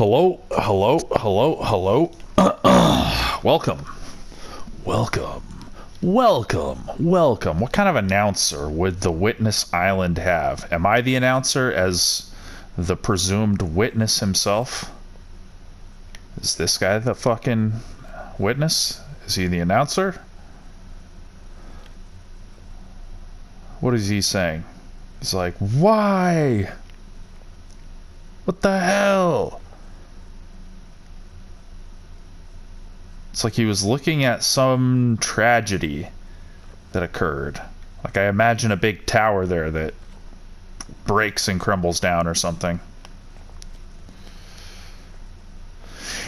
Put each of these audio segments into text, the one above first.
Hello, hello, hello, hello. Welcome, welcome, welcome. What kind of announcer would the Witness Island have? Am I the announcer as the presumed witness himself? Is this guy the fucking witness? Is he the announcer? What is he saying? He's like, why? What the hell? It's like he was looking at some tragedy that occurred. Like, I imagine a big tower there that breaks and crumbles down or something.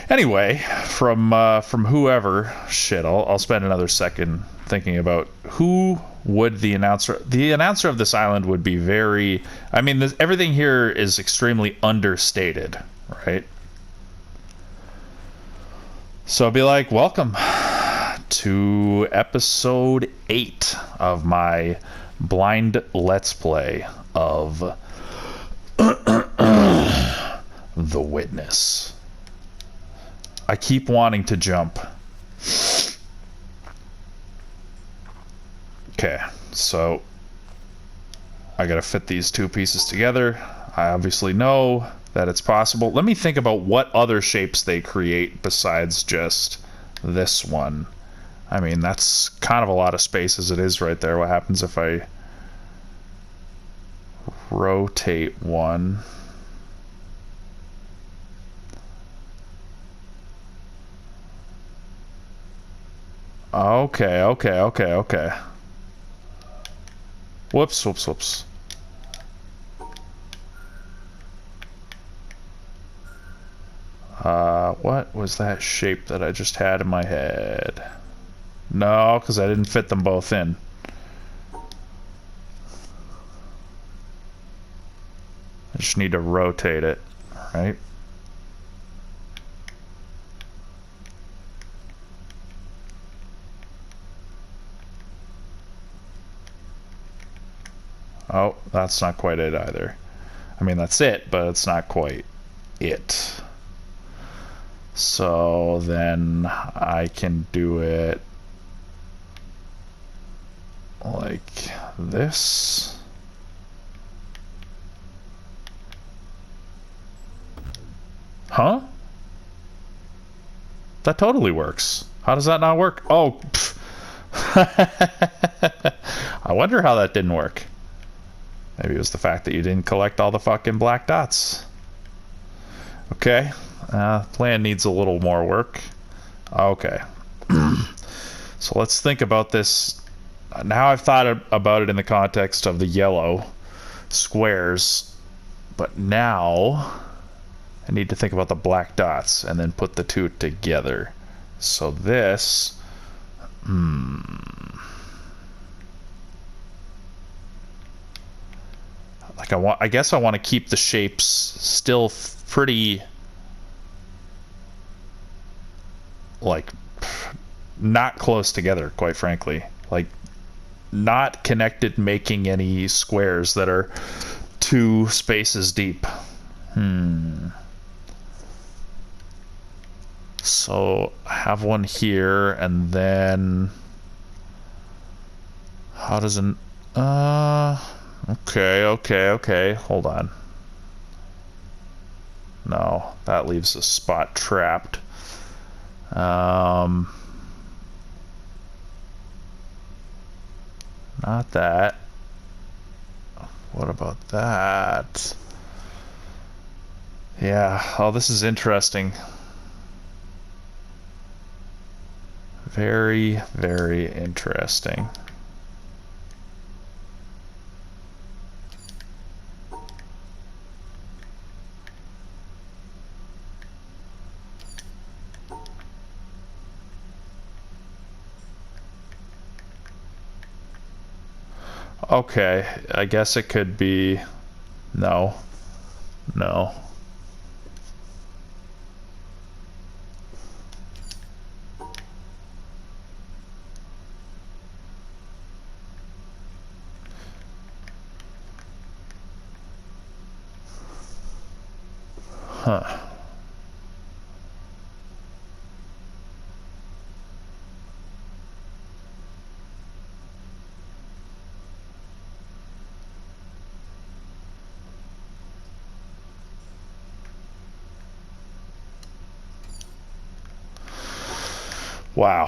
Anyway, from whoever, shit, I'll spend another second thinking about who would the announcer of this island would be very, I mean, everything here is extremely understated, right? So I'll be like, welcome to episode 8 of my blind let's play of The Witness. I keep wanting to jump. Okay, so I gotta fit these two pieces together. I obviously know that it's possible. Let me think about what other shapes they create besides just this one. I mean, that's kind of a lot of space as it is right there. What happens if I rotate one? Okay. Whoops. What was that shape that I just had in my head? No, because I didn't fit them both in. I just need to rotate it, right? Oh, that's not quite it either. I mean, that's it, but it's not quite it. So then I can do it like this. Huh? That totally works. How does that not work? Oh, I wonder how that didn't work. Maybe it was the fact that you didn't collect all the fucking black dots. Okay. Plan needs a little more work. Okay. So let's think about this. Now I've thought about it in the context of the yellow squares, but now I need to think about the black dots and then put the two together. So this, like I guess I want to keep the shapes still pretty, like, not close together, quite frankly. Like, not connected, making any squares that are 2 spaces deep. So I have one here, and then how does an okay, hold on. No, that leaves a spot trapped. Not that. What about that? Yeah, oh, this is interesting. Very, very interesting. Okay, I guess it could be... No. Huh. Wow.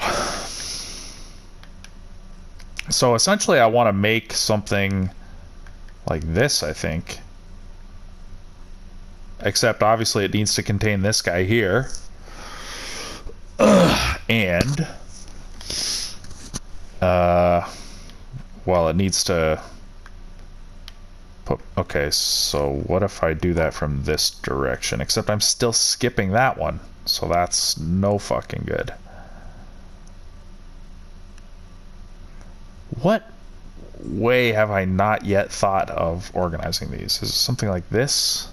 So essentially I want to make something like this, I think. Except obviously it needs to contain this guy here. And well, it needs to put, okay, so what if I do that from this direction? Except I'm still skipping that one, so that's no fucking good. What way have I not yet thought of organizing these? Is it something like this?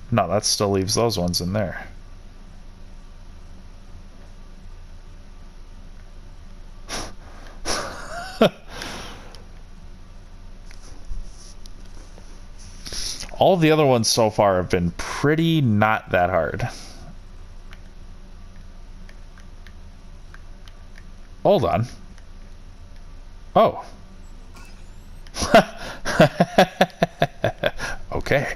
No, that still leaves those ones in there. All of the other ones so far have been pretty not that hard. Hold on. Oh. Okay.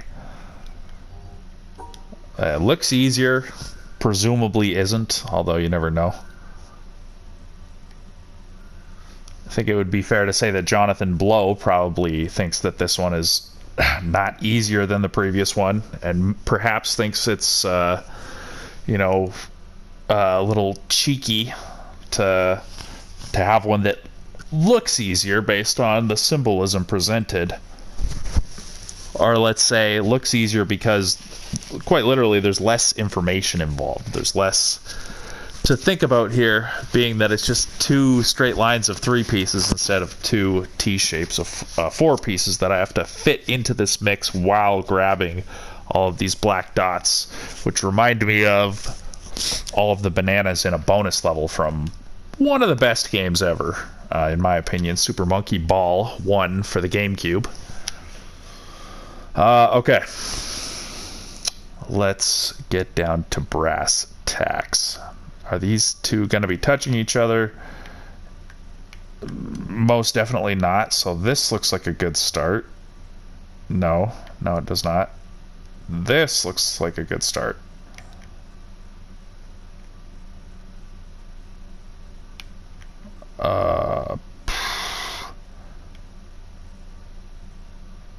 Looks easier. Presumably isn't, although you never know. I think it would be fair to say that Jonathan Blow probably thinks that this one is not easier than the previous one, and perhaps thinks it's, you know, a little cheeky to have one that looks easier based on the symbolism presented. Or let's say looks easier because quite literally there's less information involved. There's less to think about here, being that it's just two straight lines of 3 pieces instead of 2 T-shapes of 4 pieces that I have to fit into this mix while grabbing all of these black dots, which remind me of all of the bananas in a bonus level from one of the best games ever, in my opinion, Super Monkey Ball 1 for the GameCube. Okay. Let's get down to brass tacks. Are these two going to be touching each other? Most definitely not. So this looks like a good start. No, it does not. This looks like a good start.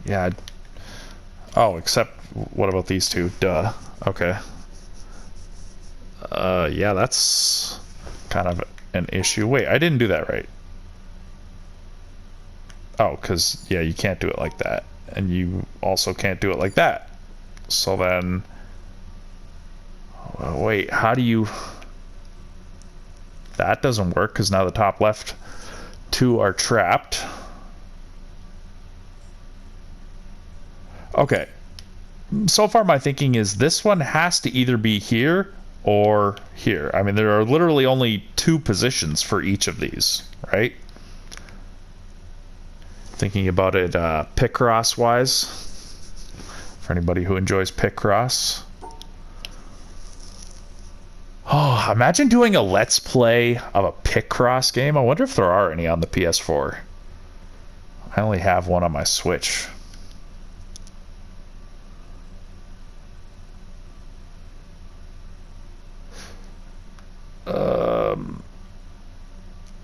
Yeah. Oh, except what about these two? Duh. Okay. Yeah, that's kind of an issue. Wait, I didn't do that right. Oh, because, yeah, you can't do it like that. And you also can't do it like that. So then... wait, how do you... That doesn't work, because now the top left 2 are trapped. Okay. So far my thinking is this one has to either be here or here. I mean, there are literally only 2 positions for each of these, right? Thinking about it Picross wise, for anybody who enjoys Picross. Oh, imagine doing a Let's Play of a Picross game. I wonder if there are any on the PS4. I only have one on my Switch.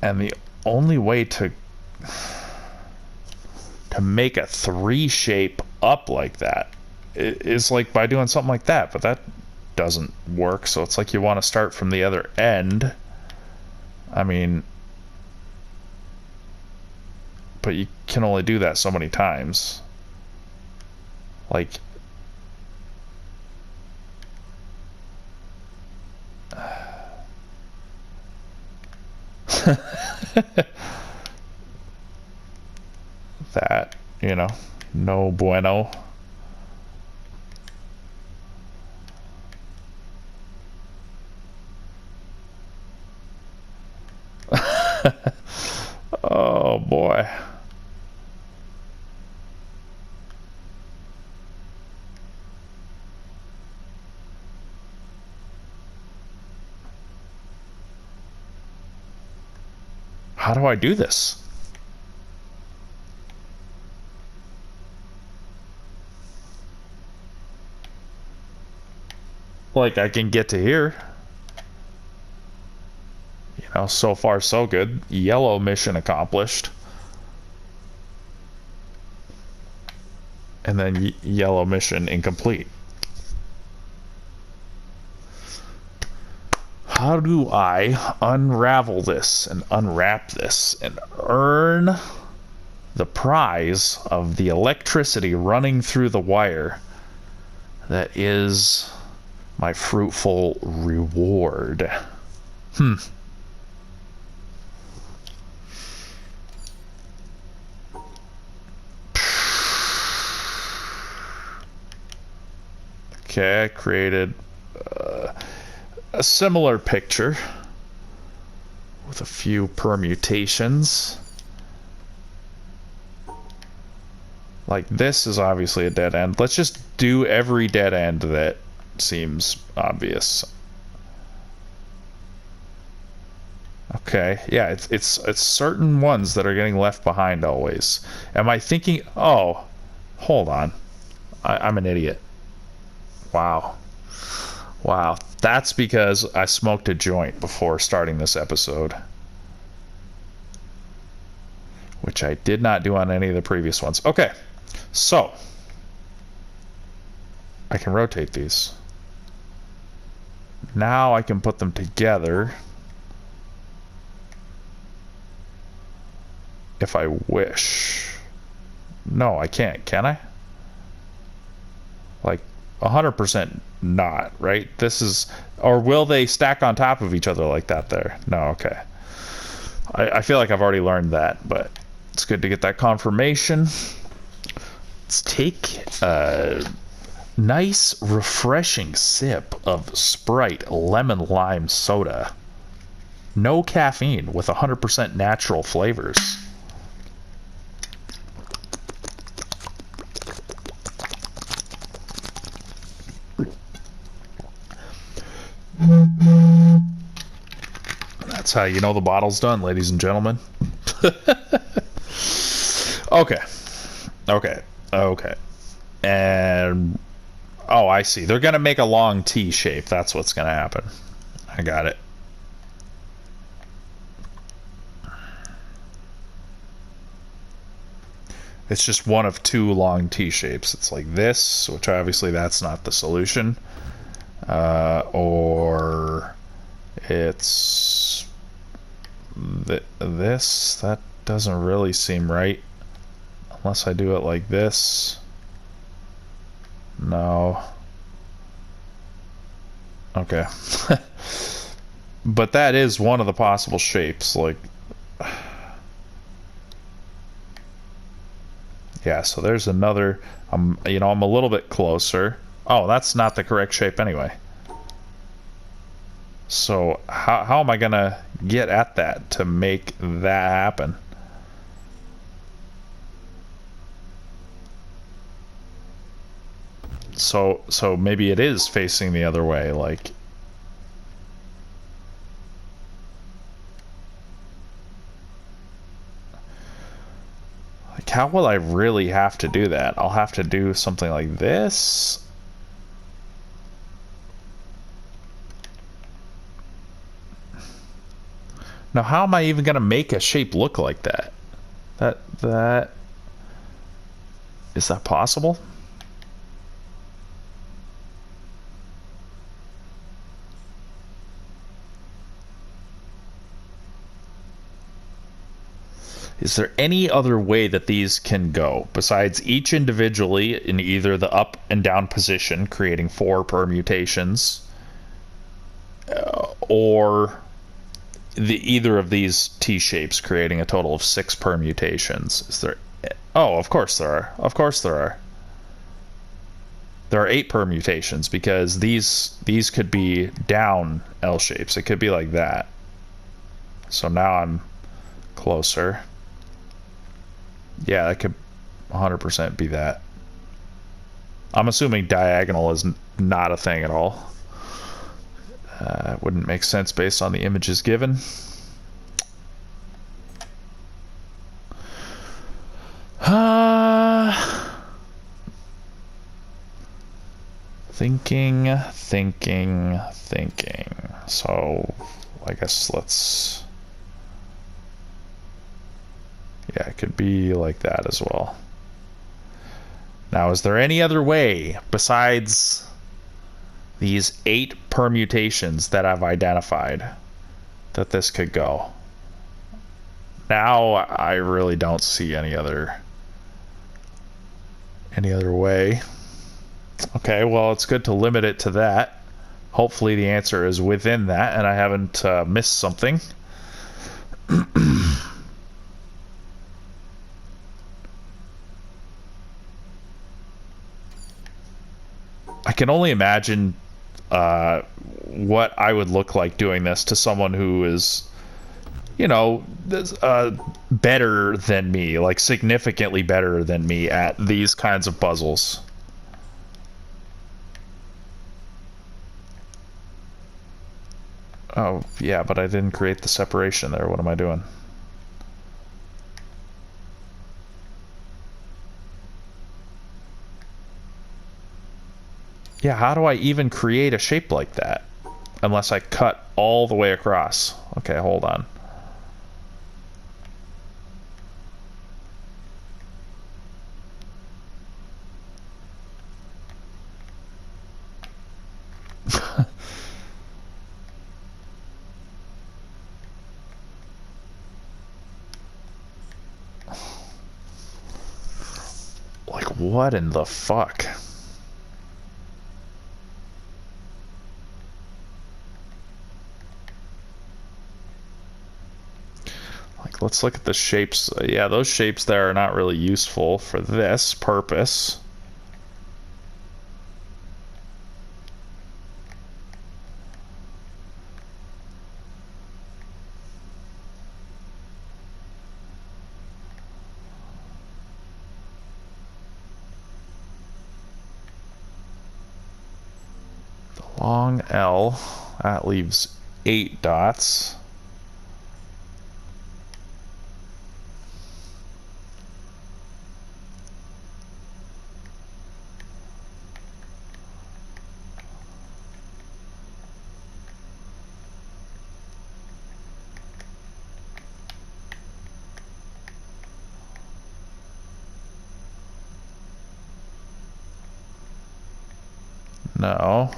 And the only way to make a 3 shape up like that is like by doing something like that, but that doesn't work. So it's like you want to start from the other end. I mean, but you can only do that so many times. Like, that, you know, no bueno. Oh boy. How do I do this? like I can get to here. You know, so far so good. Yellow mission accomplished. And then yellow mission incomplete. How do I unravel this and unwrap this and earn the prize of the electricity running through the wire that is my fruitful reward? Okay, I created a similar picture with a few permutations. Like this is obviously a dead end. Let's just do every dead end that seems obvious. Okay, yeah, it's certain ones that are getting left behind always. Am I thinking? Oh, hold on, I'm an idiot. Wow. Wow. That's because I smoked a joint before starting this episode. Which I did not do on any of the previous ones. Okay. So. I can rotate these. Now I can put them together. If I wish. No, I can't. Can I? Like, 100% not, right? This is, or will they stack on top of each other like that there? No, okay. I feel like I've already learned that, but it's good to get that confirmation. Let's take a nice, refreshing sip of Sprite lemon lime soda. No caffeine with 100% natural flavors. That's how you know the bottle's done, ladies and gentlemen. Okay. And oh, I see. They're gonna make a long T shape. That's what's gonna happen. I got it. It's just one of two long T shapes. It's like this, which obviously that's not the solution. Or it's this. That doesn't really seem right. Unless I do it like this. No. Okay. But that is one of the possible shapes. Like, yeah, so there's another. You know, I'm a little bit closer. Oh, that's not the correct shape anyway. So how am I gonna get at that to make that happen? So maybe it is facing the other way, like. Like, how will I really have to do that? I'll have to do something like this. Now, how am I even gonna make a shape look like that? That is that possible? Is there any other way that these can go besides each individually in either the up and down position, creating 4 permutations, or either of these T shapes creating a total of 6 permutations? Is there? Oh, of course there are. Of course there are. There are 8 permutations because these could be down L shapes. It could be like that. So now I'm closer. Yeah, that could 100% be that. I'm assuming diagonal is not a thing at all. It wouldn't make sense based on the images given. Thinking. So, I guess let's... Yeah, it could be like that as well. Now, is there any other way besides these 8 permutations that I've identified that this could go? Now, I really don't see any other way. Okay, well, it's good to limit it to that. Hopefully the answer is within that and I haven't missed something. I can only imagine what I would look like doing this to someone who is, you know, better than me, like significantly better than me at these kinds of puzzles. Oh, yeah, but I didn't create the separation there. What am I doing? Yeah, how do I even create a shape like that? Unless I cut all the way across. Okay, hold on. Like, what in the fuck? Like, let's look at the shapes. Yeah, those shapes there are not really useful for this purpose. Long L, that leaves 8 dots. No.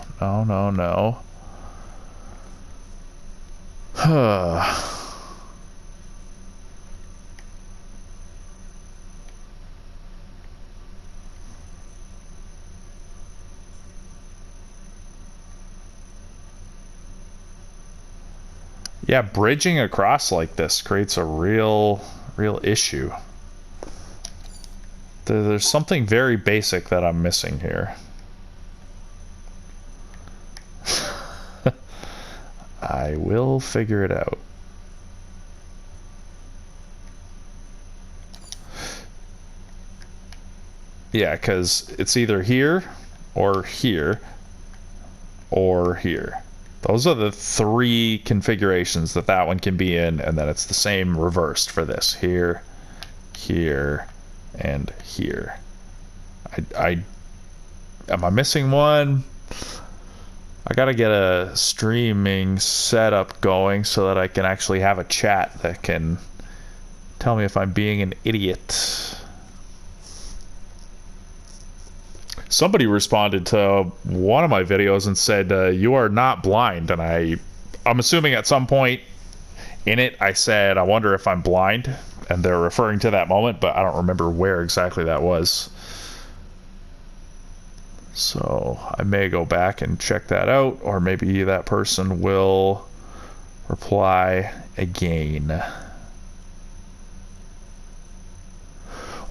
Yeah, bridging across like this creates a real issue. There's something very basic that I'm missing here. I will figure it out. Yeah, because it's either here or here or here. Those are the 3 configurations that one can be in, and then it's the same reversed for this. Here, here, and here. Am I missing one? I gotta get a streaming setup going so that I can actually have a chat that can tell me if I'm being an idiot. Somebody responded to one of my videos and said, you are not blind. And I'm assuming at some point in it, I said, I wonder if I'm blind. And they're referring to that moment, but I don't remember where exactly that was. So I may go back and check that out, or maybe that person will reply again.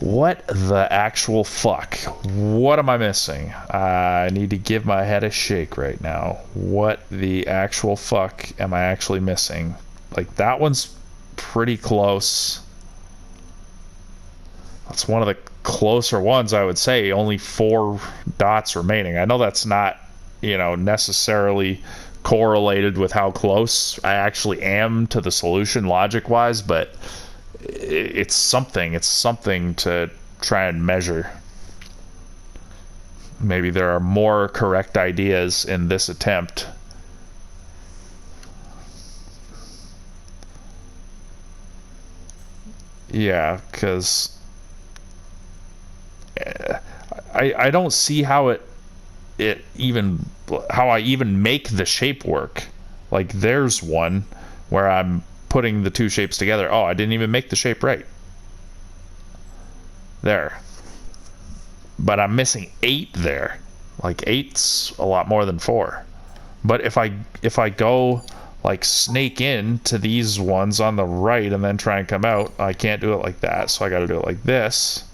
What the actual fuck? What am I missing? I need to give my head a shake right now. What the actual fuck am I actually missing? Like, that one's pretty close. That's one of the closer ones, I would say. Only 4 dots remaining. I know that's not, you know, necessarily correlated with how close I actually am to the solution logic-wise, but it's something to try and measure. Maybe there are more correct ideas in this attempt. Yeah, because I don't see how how I even make the shape work. Like, there's one where I'm putting the two shapes together. Oh, I didn't even make the shape right. There. But I'm missing 8 there. Like, 8's a lot more than 4. But if I go like snake in to these ones on the right and then try and come out, I can't do it like that, so I gotta do it like this.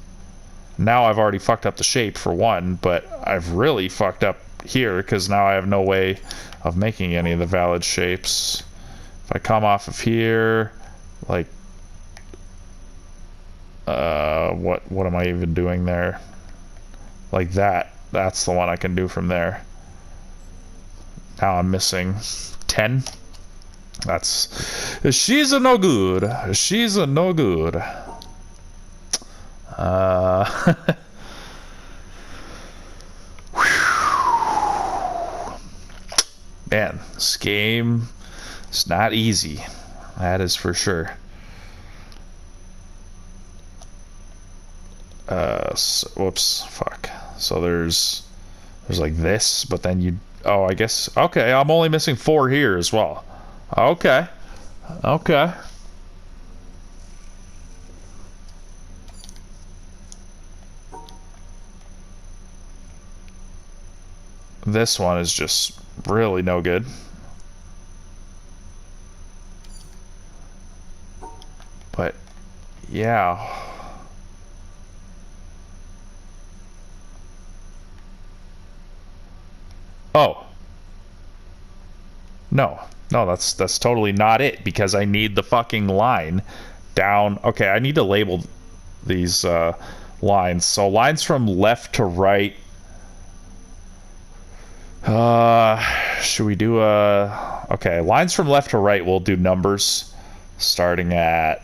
Now I've already fucked up the shape for one, but I've really fucked up here because now I have no way of making any of the valid shapes. If I come off of here, like what am I even doing there? Like that's the one I can do from there. Now I'm missing 10. She's a no good. She's a no good. Man, this game is not easy. That is for sure. Whoops, fuck. So there's like this, but then oh, I guess, okay, I'm only missing 4 here as well. Okay. Okay. This one is just really no good. But, yeah. Oh. No, that's totally not it, because I need the fucking line down. Okay, I need to label these lines. So lines from left to right. Should we do okay, lines from left to right, we'll do numbers starting at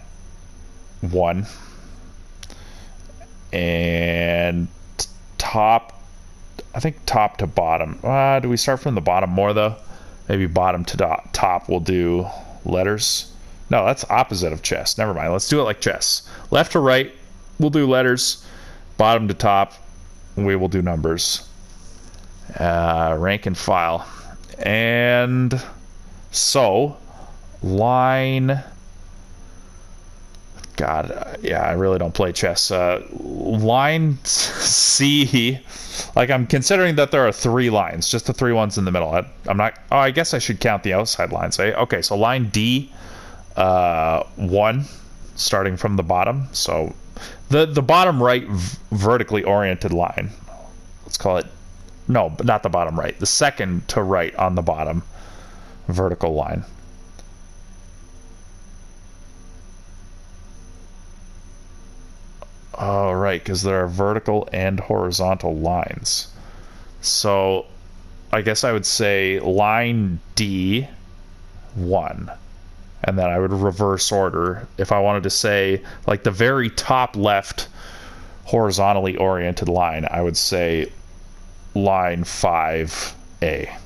1. And top, I think top to bottom. Do we start from the bottom more though? Maybe bottom to top we'll do letters. No, that's opposite of chess. Never mind. Let's do it like chess. Left to right, we'll do letters. Bottom to top, we will do numbers. Rank and file. And so, line... God, yeah, I really don't play chess. Line C, like I'm considering that there are 3 lines, just the 3 ones in the middle. I'm not, oh, I guess I should count the outside lines, eh? Okay, so line D, 1, starting from the bottom. So the bottom right vertically oriented line. Let's call it, no, but not the bottom right. The second to right on the bottom vertical line. Oh, right, because there are vertical and horizontal lines. So I guess I would say line D, 1. And then I would reverse order. If I wanted to say, like, the very top left horizontally oriented line, I would say line 5A.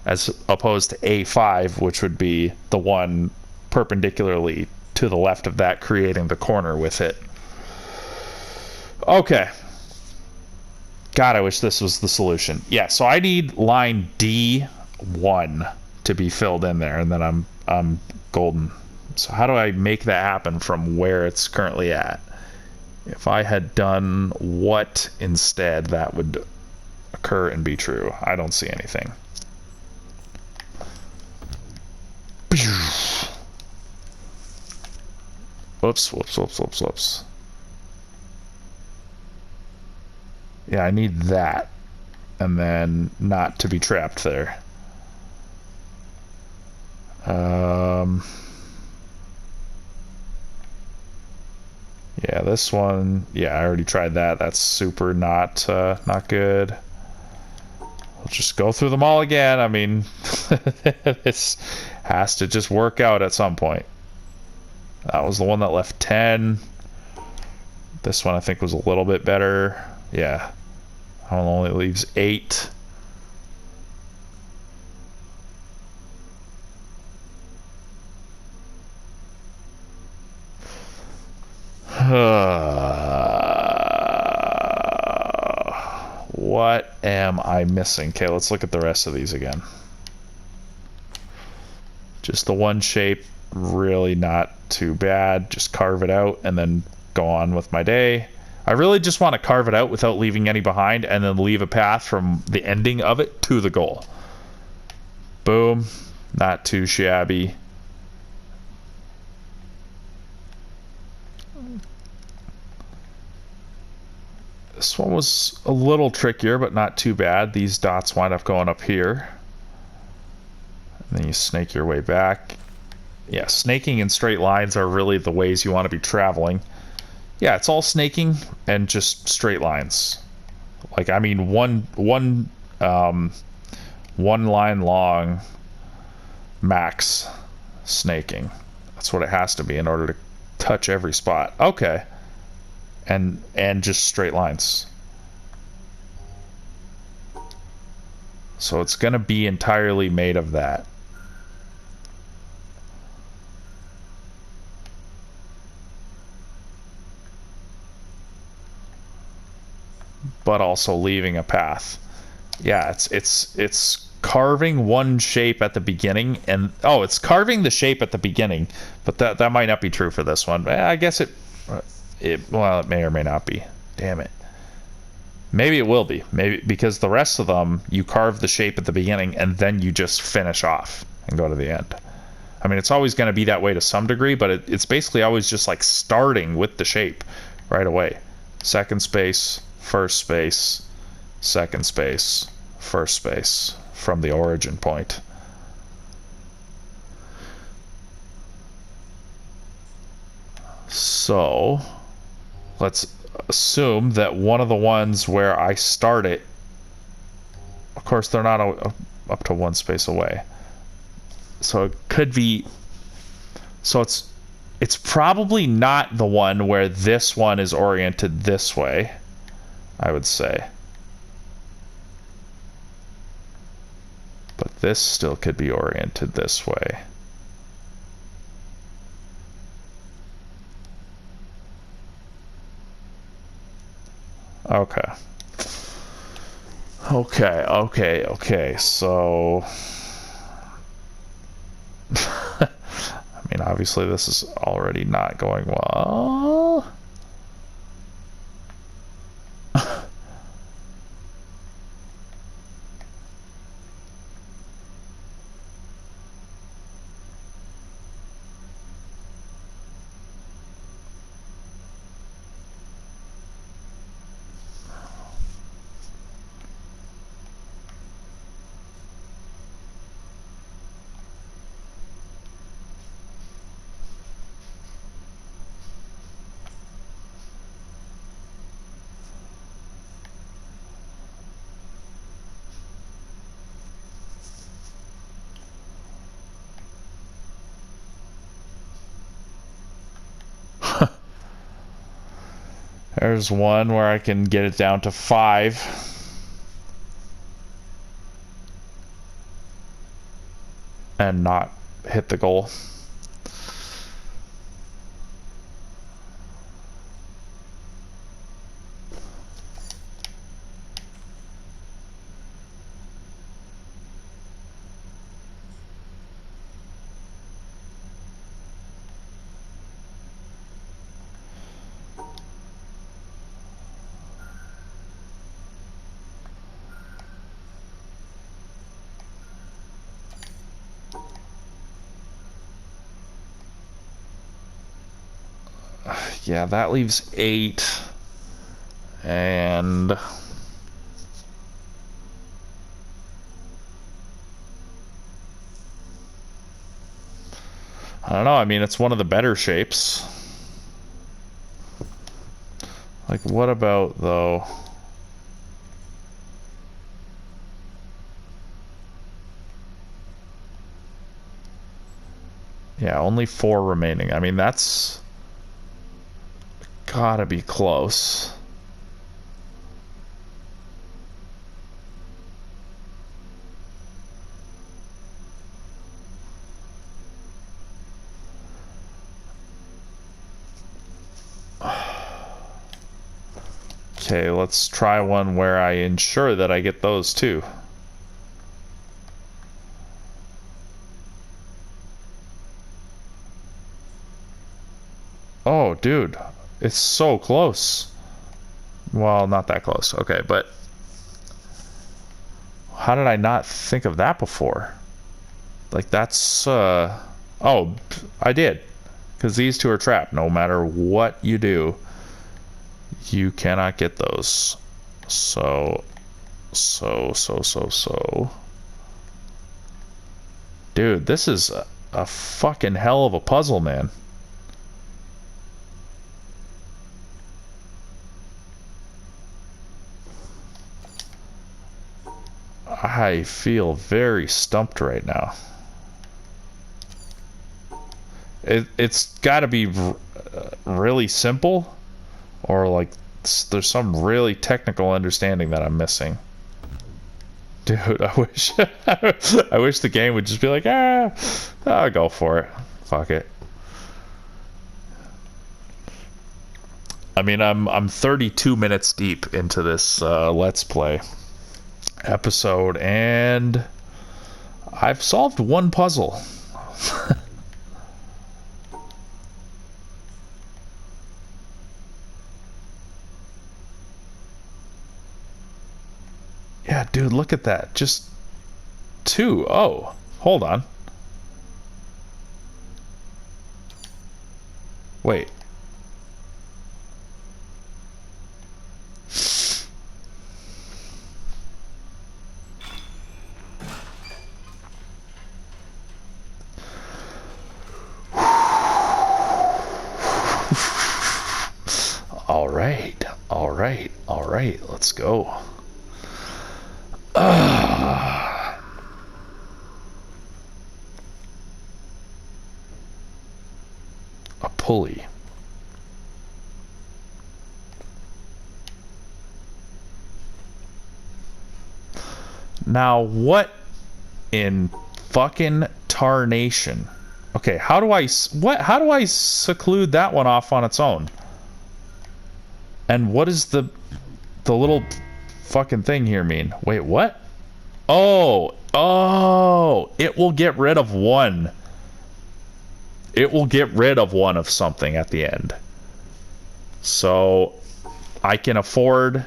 As opposed to A5, which would be the one perpendicularly to the left of that, creating the corner with it. Okay. God, I wish this was the solution. Yeah, so I need line D1 to be filled in there, and then I'm golden. So how do I make that happen from where it's currently at? If I had done what instead, that would occur and be true. I don't see anything. Whoops, whoops, whoops, whoops, whoops. Yeah, I need that. And then not to be trapped there. Yeah, this one, yeah, I already tried that. That's super not good. We'll just go through them all again. I mean, this has to just work out at some point. That was the one that left 10. This one I think was a little bit better. Yeah. only leaves 8. What am I missing? Okay, let's look at the rest of these again. Just the one shape, really not too bad. Just carve it out and then go on with my day. I really just want to carve it out without leaving any behind, and then leave a path from the ending of it to the goal. Boom. Not too shabby. This one was a little trickier, but not too bad. These dots wind up going up here. And then you snake your way back. Yeah, snaking and straight lines are really the ways you want to be traveling. Yeah, it's all snaking and just straight lines. Like, I mean, one line long max snaking. That's what it has to be in order to touch every spot. Okay. And just straight lines. So it's going to be entirely made of that. But also leaving a path. Yeah, it's carving one shape at the beginning, and it's carving the shape at the beginning, but that might not be true for this one. I guess it may or may not be. Damn it. Maybe it will be. Maybe because the rest of them you carve the shape at the beginning and then you just finish off and go to the end. I mean, it's always going to be that way to some degree, but it's basically always just like starting with the shape right away. Second space, first space, second space, first space from the origin point. So let's assume that one of the ones where I start it, of course they're not up to one space away, so it could be, so it's probably not the one where this one is oriented this way, I would say. But this still could be oriented this way. Okay. Okay, so I mean, obviously this is already not going well. There's one where I can get it down to 5 and not hit the goal. Yeah, that leaves 8. And I don't know, I mean, it's one of the better shapes. Like, what about, though? Yeah, only 4 remaining. I mean, that's gotta be close. Okay, let's try one where I ensure that I get those too. Oh, dude. It's so close. Well, not that close. Okay, but how did I not think of that before? Like, that's, oh, I did. Because these two are trapped. No matter what you do, you cannot get those. So. Dude, this is a fucking hell of a puzzle, man. I feel very stumped right now. It's got to be really simple, or like there's some really technical understanding that I'm missing. Dude, I wish I wish the game would just be like, I'll go for it. Fuck it. I mean, I'm 32 minutes deep into this Let's Play episode, and I've solved one puzzle. Yeah, dude, look at that. Just two. Oh, hold on. Wait. All right. All right. All right. Let's go. A pulley. Now, what in fucking tarnation? Okay, how do I seclude that one off on its own? And what does the little fucking thing here mean? Wait, what? Oh, it will get rid of one. It will get rid of one of something at the end. So I can afford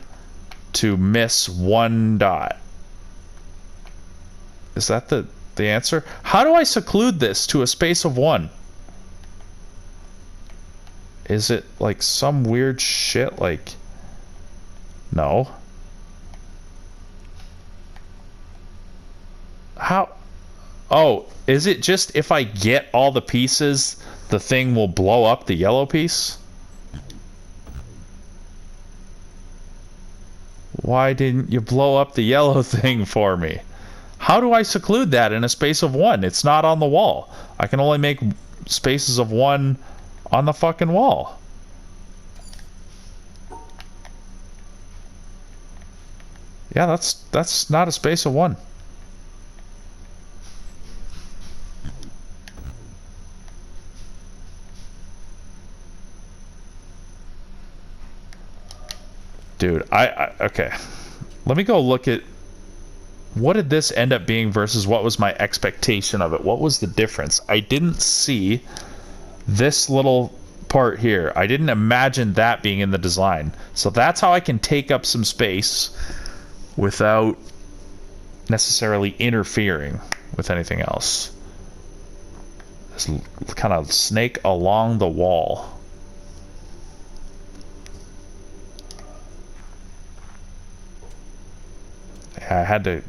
to miss one dot. Is that the answer? How do I seclude this to a space of one? Is it like some weird shit like... No. How? Oh, is it just if I get all the pieces, the thing will blow up the yellow piece? Why didn't you blow up the yellow thing for me? How do I seclude that in a space of one? It's not on the wall. I can only make spaces of one on the fucking wall. Yeah, that's not a space of one. Dude, okay. Let me go look at what did this end up being versus what was my expectation of it. What was the difference? I didn't see this little part here. I didn't imagine that being in the design. So that's how I can take up some space without necessarily interfering with anything else. This kind of snake along the wall. I had to...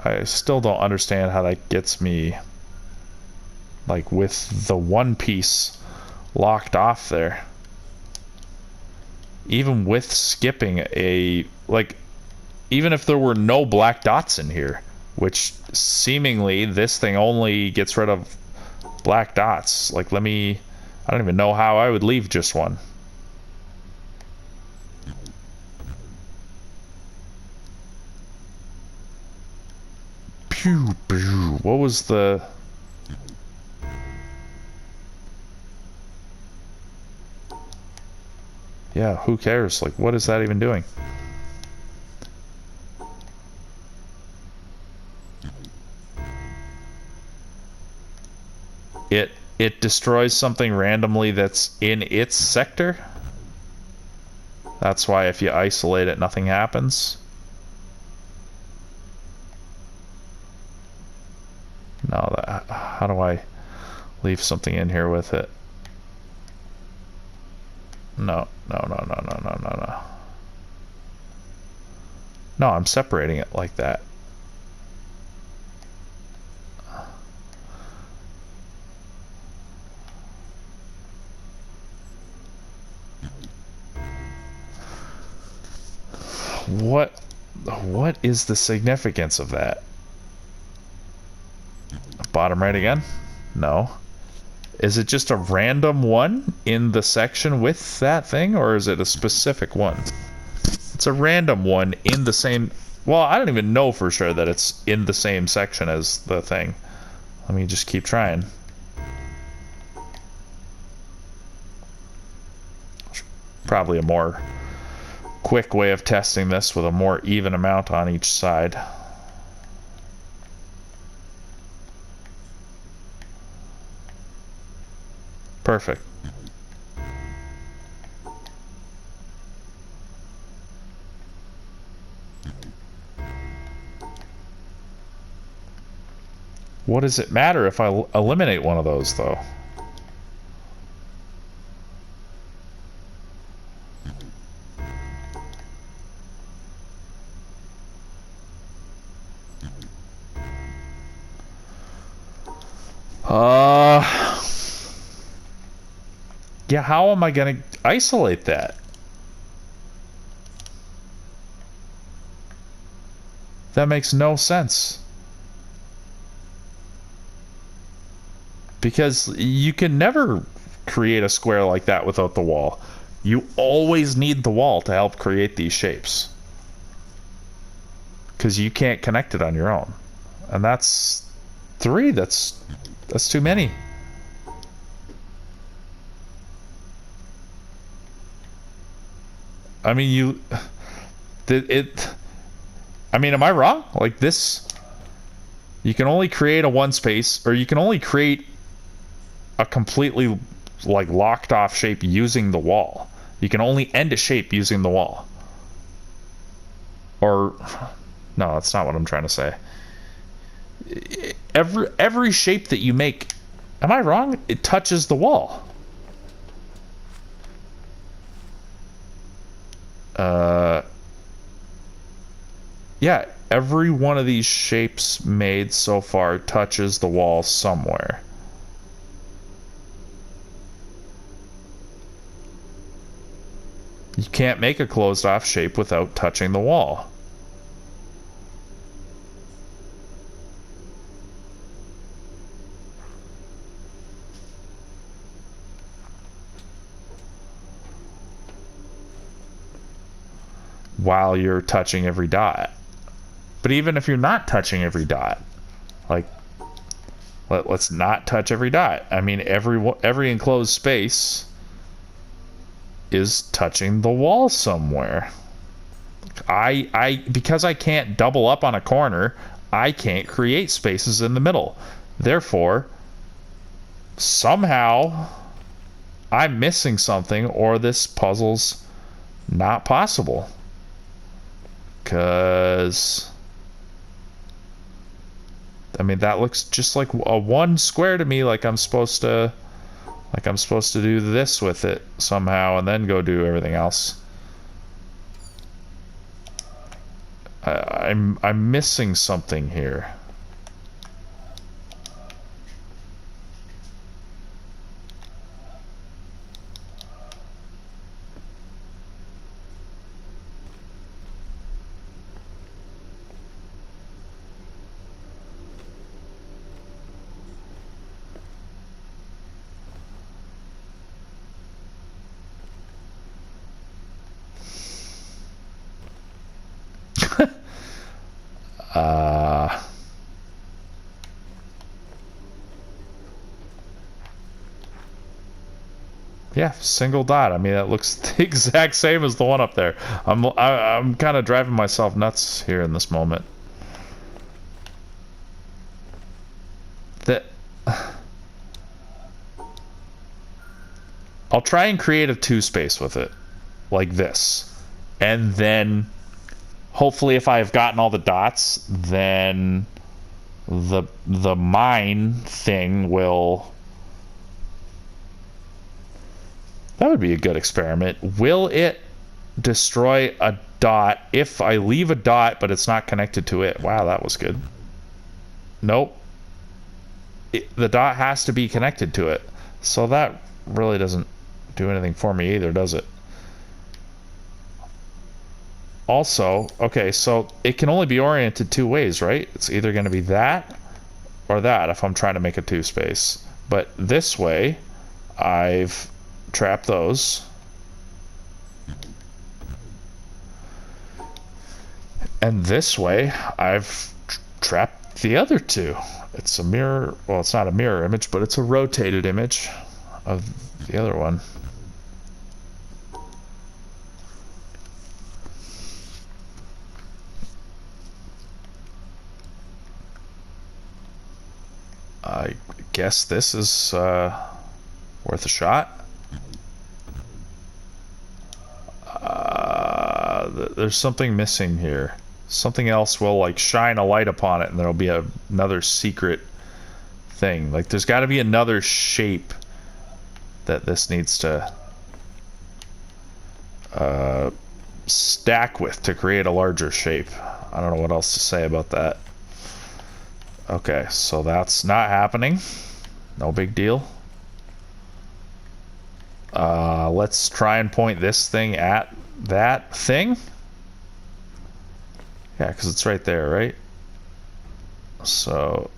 I still don't understand how that gets me, like, with the one piece locked off there. Even with skipping a... Like, even if there were no black dots in here, which seemingly this thing only gets rid of black dots. Like, let me... I don't even know how I would leave just one. What was the... Yeah, who cares? Like, what is that even doing? It destroys something randomly that's in its sector? That's why if you isolate it, nothing happens? No, that, how do I leave something in here with it? No. No, I'm separating it like that. What is the significance of that? Bottom right again? No. Is it just a random one in the section with that thing, or is it a specific one? It's a random one in the same... Well, I don't even know for sure that it's in the same section as the thing. Let me just keep trying. Probably a more quick way of testing this with a more even amount on each side. Perfect. What does it matter if I eliminate one of those, though? Yeah, how am I going to isolate that? That makes no sense. Because you can never create a square like that without the wall. You always need the wall to help create these shapes. Because you can't connect it on your own. And that's 3. That's too many. I mean, I mean, am I wrong? Like this, you can only create a one space, or you can only create a completely like locked off shape using the wall. You can only end a shape using the wall. Or, no, that's not what I'm trying to say. Every shape that you make, am I wrong? It touches the wall. Yeah, every one of these shapes made so far touches the wall somewhere. You can't make a closed off shape without touching the wall. While you're touching every dot. But even if you're not touching every dot, like, let's not touch every dot. I mean, every enclosed space is touching the wall somewhere. Because I can't double up on a corner, I can't create spaces in the middle. Therefore, somehow I'm missing something, or this puzzle's not possible. Because I mean, that looks just like a one square to me, like I'm supposed to do this with it somehow and then go do everything else. I'm missing something here. Yeah, single dot. I mean, that looks the exact same as the one up there. I'm kind of driving myself nuts here in this moment. That I'll try and create a 2 space with it, like this, and then hopefully, if I've gotten all the dots, then the mine thing will. That would be a good experiment. Will it destroy a dot if I leave a dot but it's not connected to it? Wow, that was good. Nope. The dot has to be connected to it. So that really doesn't do anything for me either, does it? Also, okay, so it can only be oriented 2 ways, right? It's either going to be that or that if I'm trying to make a 2 space. But this way, I've trapped those. And this way, I've trapped the other 2. It's a mirror, well, it's not a mirror image, but it's a rotated image of the other one. I guess this is worth a shot. There's something missing here. Something else will like shine a light upon it, and there'll be another secret thing. Like there's got to be another shape that this needs to stack with to create a larger shape. I don't know what else to say about that. Okay, so that's not happening. No big deal. Let's try and point this thing at that thing. Yeah, because it's right there, right? So,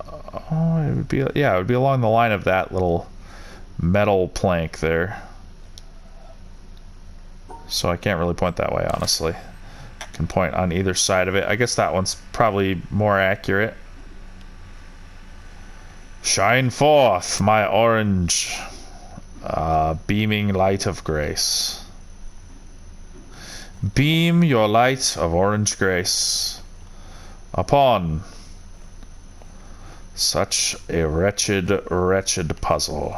oh, it would be, yeah, it would be along the line of that little metal plank there. So I can't really point that way, honestly. I can point on either side of it. I guess that one's probably more accurate. Shine forth, my orange, beaming light of grace. Beam your light of orange grace upon such a wretched, wretched puzzle,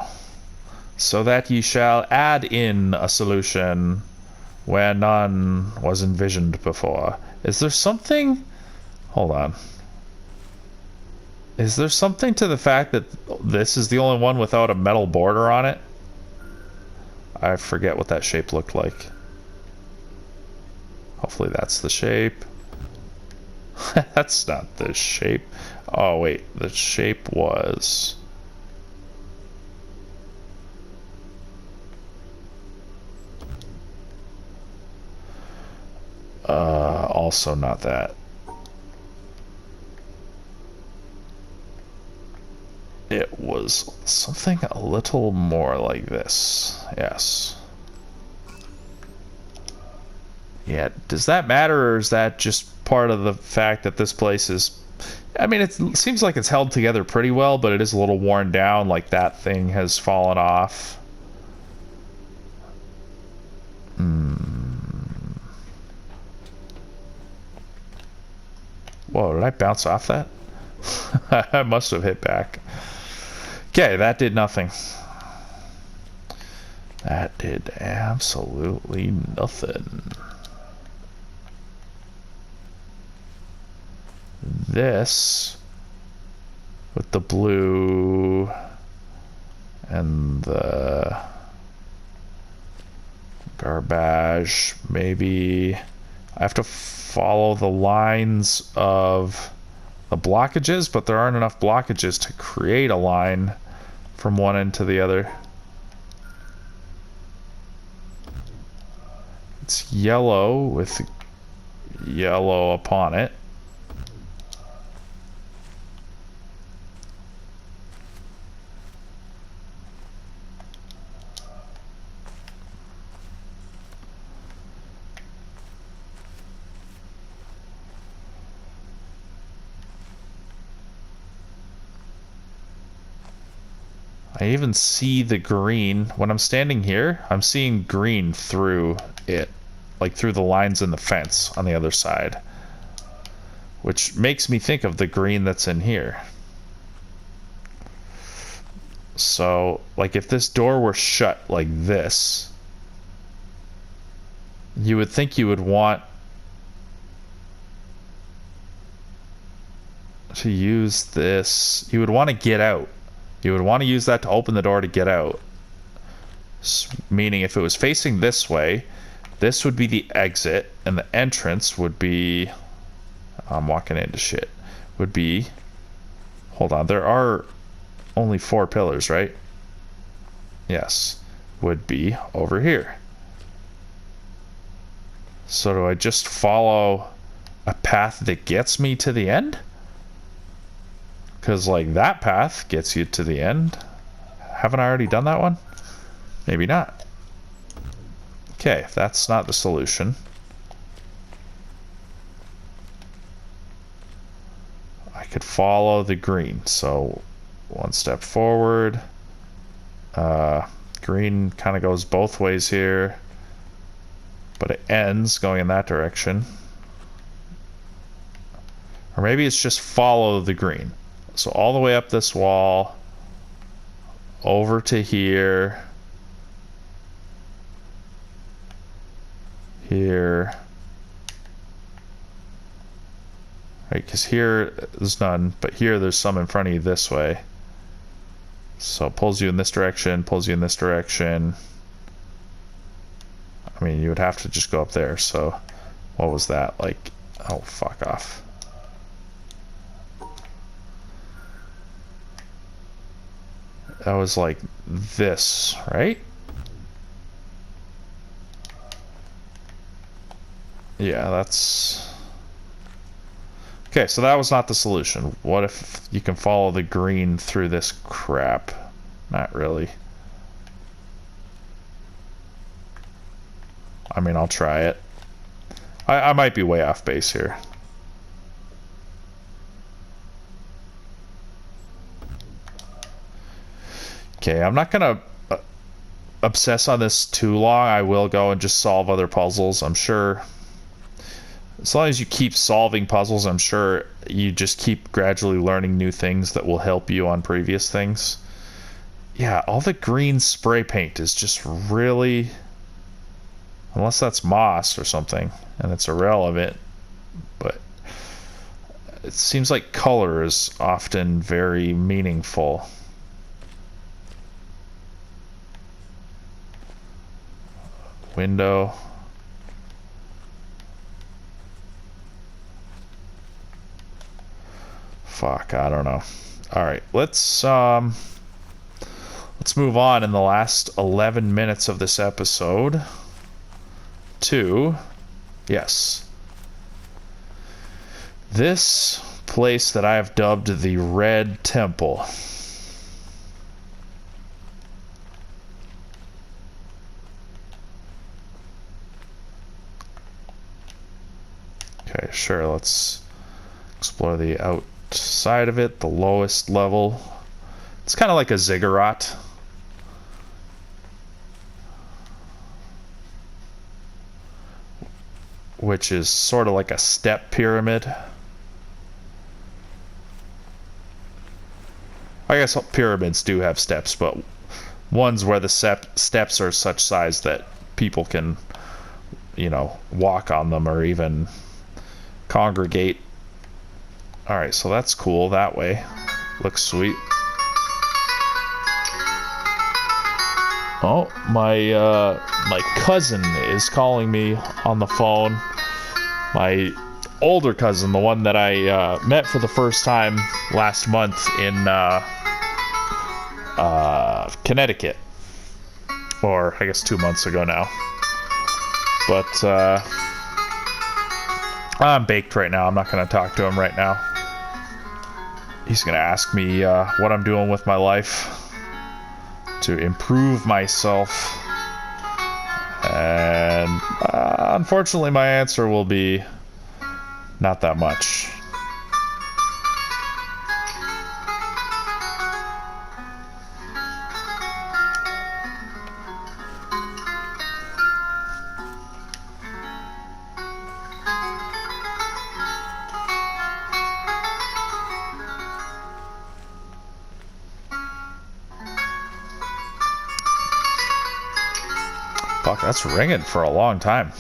so that ye shall add in a solution where none was envisioned before. Is there something? Hold on. Is there something to the fact that this is the only one without a metal border on it? I forget what that shape looked like. Hopefully that's the shape. That's not the shape. Oh wait, the shape was... also not that. It was something a little more like this. Yes. Yeah, does that matter, or is that just part of the fact that this place is... I mean, it seems like it's held together pretty well, but it is a little worn down, like that thing has fallen off. Whoa, did I bounce off that? I must have hit back. Okay, that did nothing. That did absolutely nothing. This, with the blue and the garbage, maybe I have to follow the lines of the blockages, but there aren't enough blockages to create a line from one end to the other. It's yellow with yellow upon it. I even see the green. When I'm standing here, I'm seeing green through it. Like through the lines in the fence on the other side. Which makes me think of the green that's in here. So, like if this door were shut like this, you would think you would want to use this. You would want to get out. You would want to use that to open the door to get out. Meaning if it was facing this way, this would be the exit, and the entrance would be... I'm walking into shit. Would be... Hold on, there are only 4 pillars, right? Yes. Would be over here. So do I just follow a path that gets me to the end? Because, like, that path gets you to the end. Haven't I already done that one? Maybe not. Okay, that's not the solution. I could follow the green. So, 1 step forward. Green kind of goes both ways here. But it ends going in that direction. Or maybe it's just follow the green. So all the way up this wall, over to here, here, right, because here there's none, but here there's some in front of you this way. So it pulls you in this direction, pulls you in this direction. I mean, you would have to just go up there, so what was that? Like, oh, fuck off. That was like this, right? Yeah, that's... Okay, so that was not the solution. What if you can follow the green through this crap? Not really. I mean, I'll try it. I might be way off base here. Okay, I'm not gonna obsess on this too long. I will go and just solve other puzzles. I'm sure as long as you keep solving puzzles, I'm sure you just keep gradually learning new things that will help you on previous things. Yeah, all the green spray paint is just really... Unless that's moss or something, and it's irrelevant. But it seems like color is often very meaningful. Window. Fuck, I don't know. Alright, let's move on in the last 11 minutes of this episode to, yes, this place that I have dubbed the Red Temple. Okay, sure, let's explore the outside of it, the lowest level. It's kind of like a ziggurat. Which is sort of like a step pyramid. I guess pyramids do have steps, but ones where the steps are such size that people can, you know, walk on them or even congregate. Alright, so that's cool that way. Looks sweet. Oh, my cousin is calling me on the phone. My older cousin, the one that I met for the first time last month in Connecticut. Or, I guess 2 months ago now. But, I'm baked right now. I'm not going to talk to him right now. He's going to ask me what I'm doing with my life to improve myself. And unfortunately, my answer will be not that much. Fuck, that's ringing for a long time.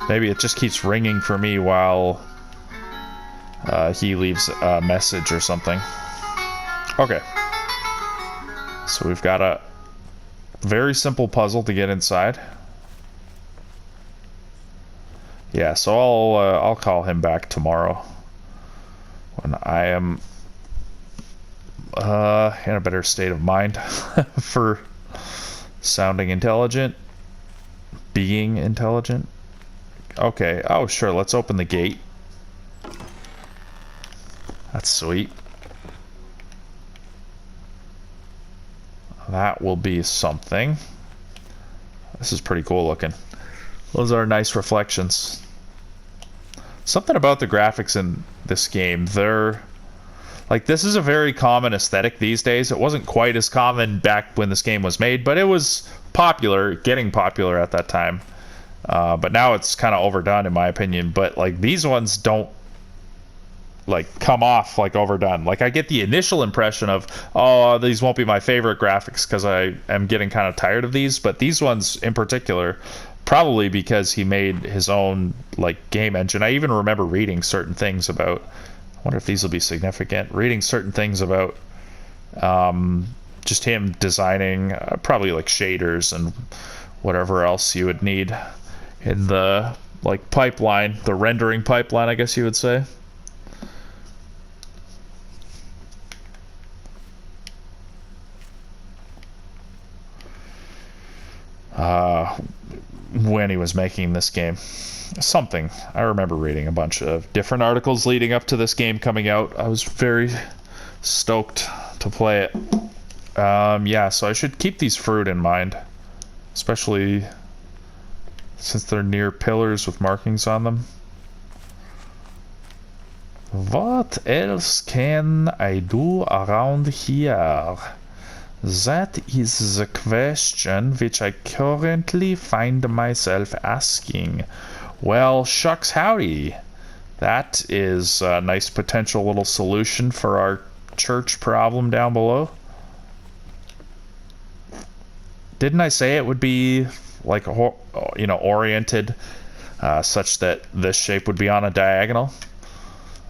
Maybe it just keeps ringing for me while he leaves a message or something. Okay. So we've got a very simple puzzle to get inside. Yeah, so I'll call him back tomorrow when I am in a better state of mind for sounding intelligent, being intelligent. Okay, oh sure, let's open the gate. That's sweet. That will be something. This is pretty cool looking. Those are nice reflections. Something about the graphics in this game, they're like, this is a very common aesthetic these days. It wasn't quite as common back when this game was made, but it was popular, getting popular at that time. But now it's kind of overdone in my opinion. But like, these ones don't like come off like overdone. Like, I get the initial impression of, oh, these won't be my favorite graphics because I am getting kind of tired of these. But these ones in particular, probably because he made his own like game engine. I even remember reading certain things about, I wonder if these will be significant, reading certain things about just him designing probably like shaders and whatever else you would need in the like pipeline, the rendering pipeline, I guess you would say. When he was making this game. Something. I remember reading a bunch of different articles leading up to this game coming out. I was very stoked to play it. Yeah, so I should keep these fruit in mind. Especially since they're near pillars with markings on them. What else can I do around here? That is the question which I currently find myself asking. Well, shucks howdy. That is a nice potential little solution for our church problem down below. Didn't I say it would be like, you know, oriented such that this shape would be on a diagonal?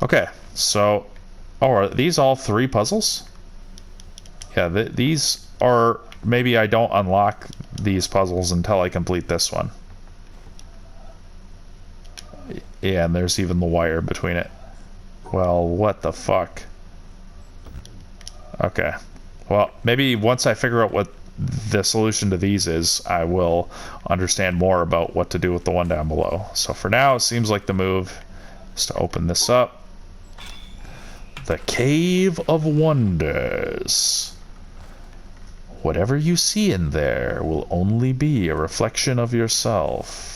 Okay, so, oh, are these all three puzzles? Yeah, these are, maybe I don't unlock these puzzles until I complete this one. Yeah, and there's even the wire between it. Well, what the fuck? Okay. Well, maybe once I figure out what the solution to these is, I will understand more about what to do with the one down below. So for now, it seems like the move is to open this up. The Cave of Wonders. Whatever you see in there will only be a reflection of yourself.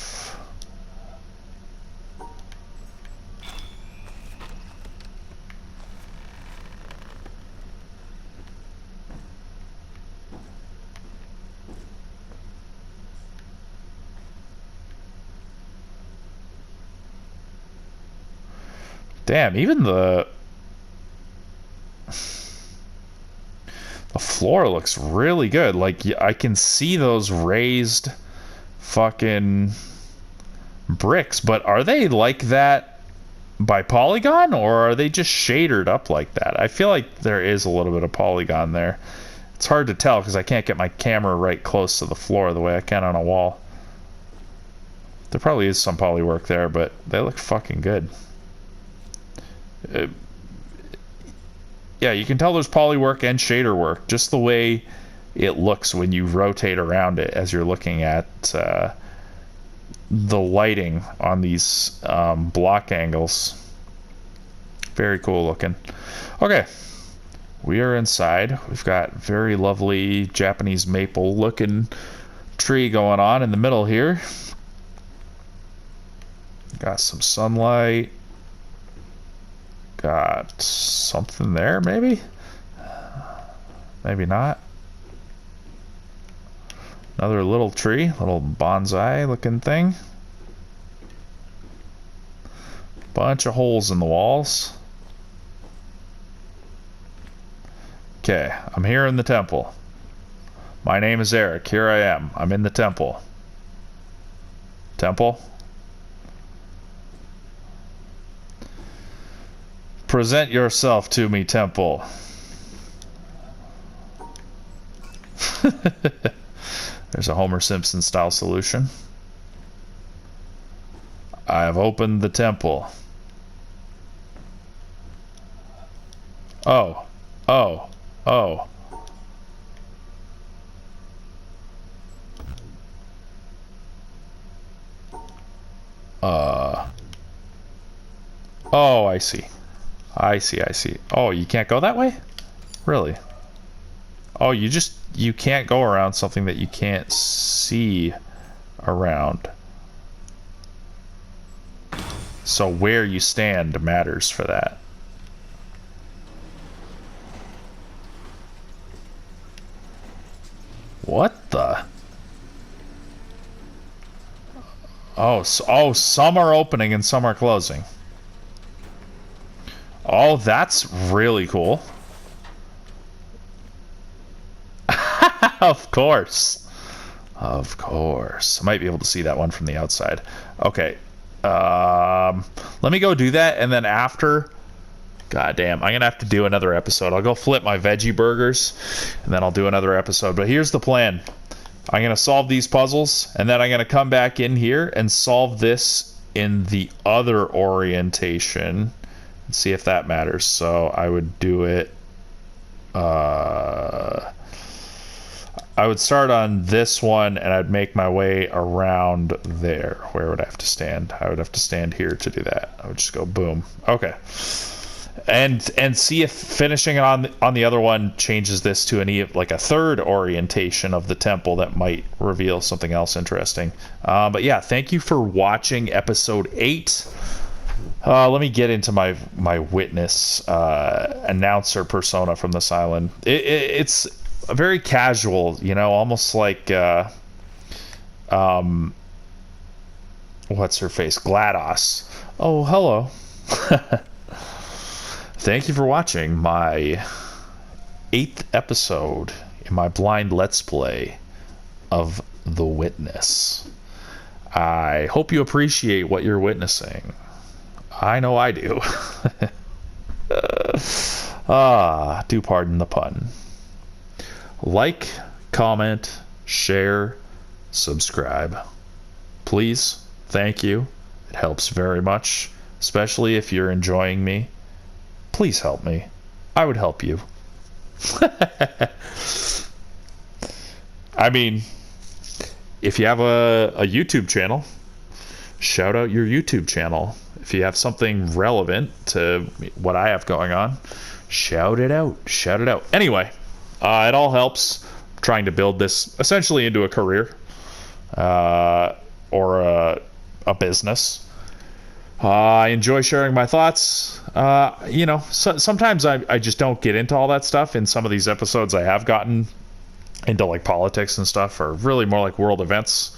Damn, even the floor looks really good. Like, I can see those raised fucking bricks, but are they like that by polygon, or are they just shadered up like that? I feel like there is a little bit of polygon there. It's hard to tell because I can't get my camera right close to the floor the way I can on a wall. There probably is some poly work there, but they look fucking good. Yeah, you can tell there's poly work and shader work, just the way it looks when you rotate around it as you're looking at the lighting on these block angles. Very cool looking. Okay, we are inside. We've got very lovely Japanese maple looking tree going on in the middle here. Got some sunlight. Got something there, maybe? Maybe not. Another little tree, little bonsai looking thing. Bunch of holes in the walls. Okay, I'm here in the temple. My name is Eric. Here I am. I'm in the temple. Temple? Present yourself to me, temple. There's a Homer Simpson style solution. I have opened the temple. Oh. Oh. Oh. Oh, I see. I see. Oh, you can't go that way? Really? Oh, you can't go around something that you can't see around. So where you stand matters for that. What the? Oh, some are opening and some are closing. Oh, that's really cool. Of course. Of course. I might be able to see that one from the outside. Okay. Let me go do that, and then after... God damn, I'm gonna have to do another episode. I'll go flip my veggie burgers, and then I'll do another episode. But here's the plan. I'm gonna solve these puzzles, and then I'm gonna come back in here and solve this in the other orientation and see if that matters. So I would do it... I would start on this one, and I'd make my way around there. Where would I have to stand? I would have to stand here to do that. I would just go boom. Okay. And see if finishing it on the other one changes this to like a third orientation of the temple that might reveal something else interesting. But yeah, thank you for watching episode 8. Let me get into my witness announcer persona from this island. It's very casual, you know, almost like what's her face, GLaDOS. Oh, hello. Thank you for watching my 8th episode in my blind let's play of The Witness. I hope you appreciate what you're witnessing. I know I do. Do pardon the pun. Like, comment, share, subscribe. Please, thank you. It helps very much, especially if you're enjoying me. Please help me. I would help you. I mean, if you have a YouTube channel, shout out your YouTube channel. If you have something relevant to what I have going on, shout it out. Shout it out. Anyway, it all helps. I'm trying to build this essentially into a career or a business. I enjoy sharing my thoughts. You know, sometimes I just don't get into all that stuff. In some of these episodes, I have gotten into like politics and stuff, or really more like world events.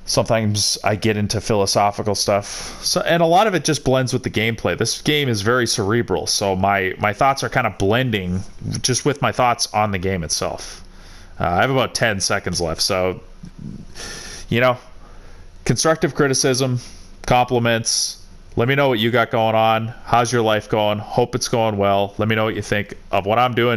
Sometimes I get into philosophical stuff. And a lot of it just blends with the gameplay. This game is very cerebral, so my thoughts are kind of blending just with my thoughts on the game itself. I have about 10 seconds left, so, you know, constructive criticism, compliments. Let me know what you got going on. How's your life going? Hope it's going well. Let me know what you think of what I'm doing.